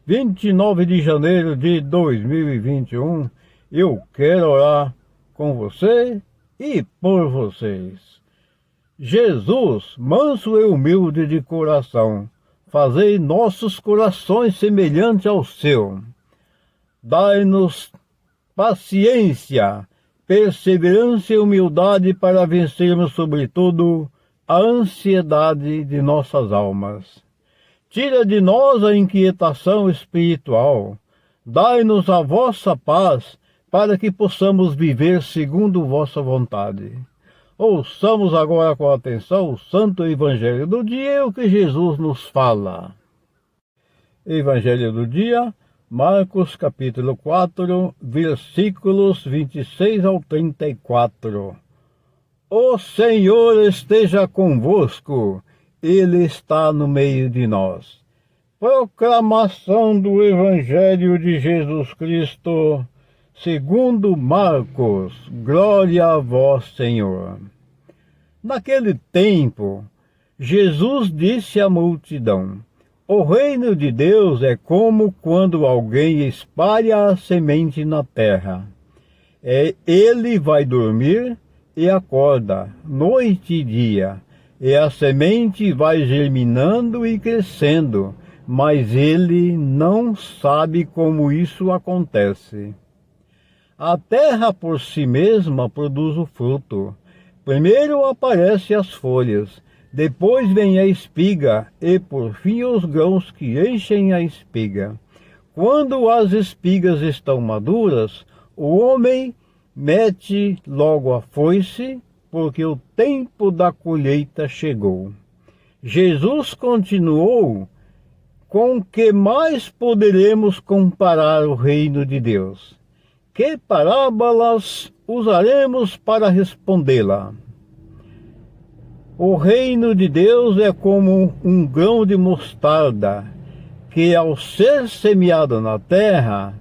29 de janeiro de 2021, eu quero orar com você e por vocês. Jesus, manso e humilde de coração, fazei nossos corações semelhantes ao seu. Dai-nos paciência, perseverança e humildade para vencermos, sobretudo, a ansiedade de nossas almas. Tira de nós a inquietação espiritual. Dai-nos a vossa paz, para que possamos viver segundo vossa vontade. Ouçamos agora com atenção o Santo Evangelho do dia, o que Jesus nos fala. Evangelho do dia, Marcos capítulo 4, versículos 26 ao 34. O Senhor esteja convosco. Ele está no meio de nós. Proclamação do Evangelho de Jesus Cristo, segundo Marcos. Glória a vós, Senhor. Naquele tempo, Jesus disse à multidão: o reino de Deus é como quando alguém espalha a semente na terra. Ele vai dormir e acorda, noite e dia, e a semente vai germinando e crescendo, mas ele não sabe como isso acontece. A terra por si mesma produz o fruto. Primeiro aparecem as folhas, depois vem a espiga e por fim os grãos que enchem a espiga. Quando as espigas estão maduras, o homem mete logo a foice, porque o tempo da colheita chegou. Jesus continuou: com que mais poderemos comparar o reino de Deus? Que parábolas usaremos para respondê-la? O reino de Deus é como um grão de mostarda, que ao ser semeado na terra,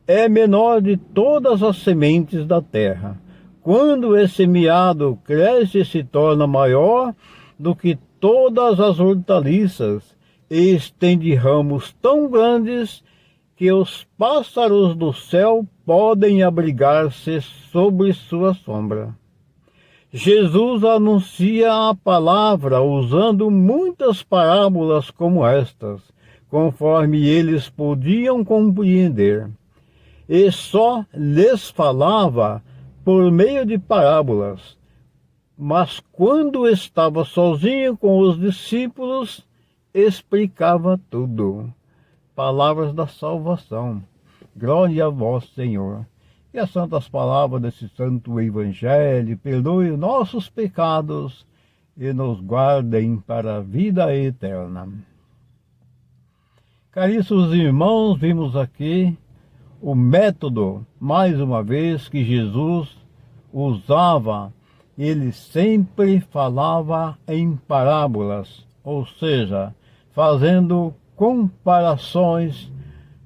é menor de todas as sementes da terra. Quando é semeado, cresce e se torna maior do que todas as hortaliças e estende ramos tão grandes que os pássaros do céu podem abrigar-se sobre sua sombra. Jesus anuncia a palavra usando muitas parábolas como estas, conforme eles podiam compreender, e só lhes falava por meio de parábolas, mas quando estava sozinho com os discípulos, explicava tudo. Palavras da salvação. Glória a vós, Senhor. E as santas palavras desse santo Evangelho perdoem nossos pecados e nos guardem para a vida eterna. Caríssimos irmãos, vimos aqui o método, mais uma vez, que Jesus usava. Ele sempre falava em parábolas, ou seja, fazendo comparações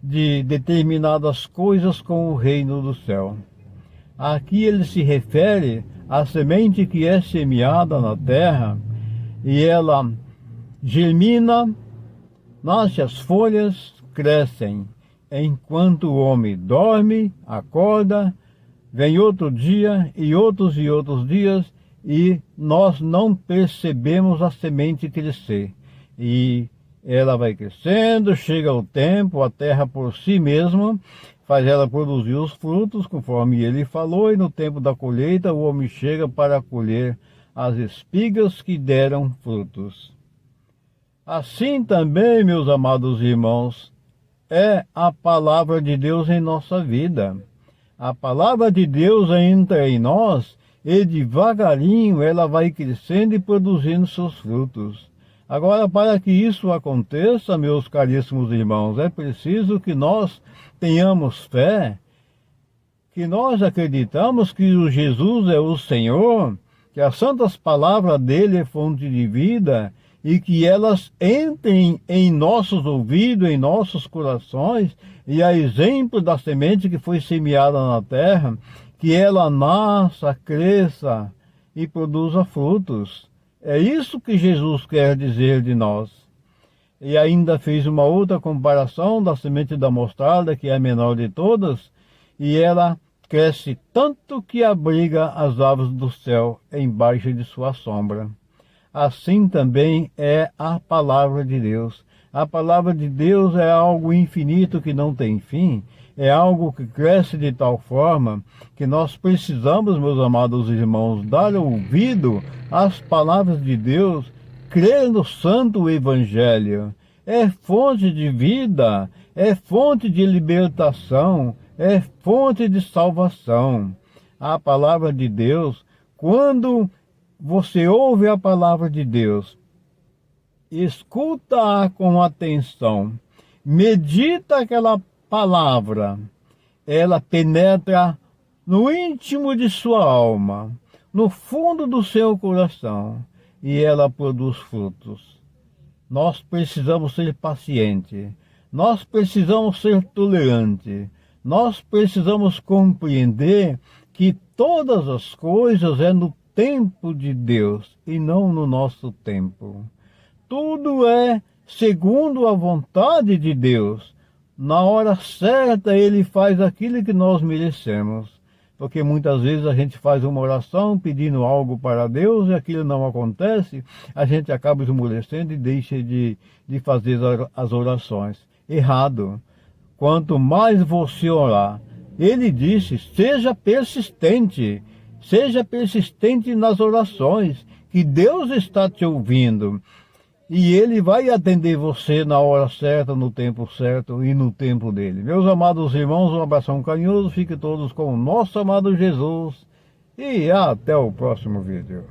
de determinadas coisas com o reino do céu. Aqui ele se refere à semente que é semeada na terra e ela germina, nasce as folhas, crescem. Enquanto o homem dorme, acorda, vem outro dia e outros dias e nós não percebemos a semente crescer. E ela vai crescendo, chega o tempo, a terra por si mesma faz ela produzir os frutos, conforme ele falou, e no tempo da colheita o homem chega para colher as espigas que deram frutos. Assim também, meus amados irmãos, é a palavra de Deus em nossa vida. A palavra de Deus entra em nós e devagarinho ela vai crescendo e produzindo seus frutos. Agora, para que isso aconteça, meus caríssimos irmãos, é preciso que nós tenhamos fé, que nós acreditamos que o Jesus é o Senhor, que as santas palavras dele é fonte de vida e que elas entrem em nossos ouvidos, em nossos corações, e a exemplo da semente que foi semeada na terra, que ela nasça, cresça e produza frutos. É isso que Jesus quer dizer de nós. E ainda fez uma outra comparação da semente da mostarda, que é a menor de todas, e ela cresce tanto que abriga as aves do céu embaixo de sua sombra. Assim também é a palavra de Deus. A palavra de Deus é algo infinito que não tem fim, é algo que cresce de tal forma que nós precisamos, meus amados irmãos, dar ouvido às palavras de Deus, crer no Santo Evangelho. É fonte de vida, é fonte de libertação, é fonte de salvação. A palavra de Deus, quando você ouve a palavra de Deus, escuta-a com atenção, medita aquela palavra, ela penetra no íntimo de sua alma, no fundo do seu coração, e ela produz frutos. Nós precisamos ser pacientes, nós precisamos ser tolerantes, nós precisamos compreender que todas as coisas é no tempo de Deus e não no nosso tempo. Tudo é segundo a vontade de Deus. Na hora certa Ele faz aquilo que nós merecemos. Porque muitas vezes a gente faz uma oração pedindo algo para Deus e aquilo não acontece, a gente acaba esmorecendo e deixa de fazer as orações. Errado. Quanto mais você orar, Ele disse, seja persistente nas orações, que Deus está te ouvindo. E Ele vai atender você na hora certa, no tempo certo e no tempo dele. Meus amados irmãos, um abração carinhoso, fiquem todos com o nosso amado Jesus e até o próximo vídeo.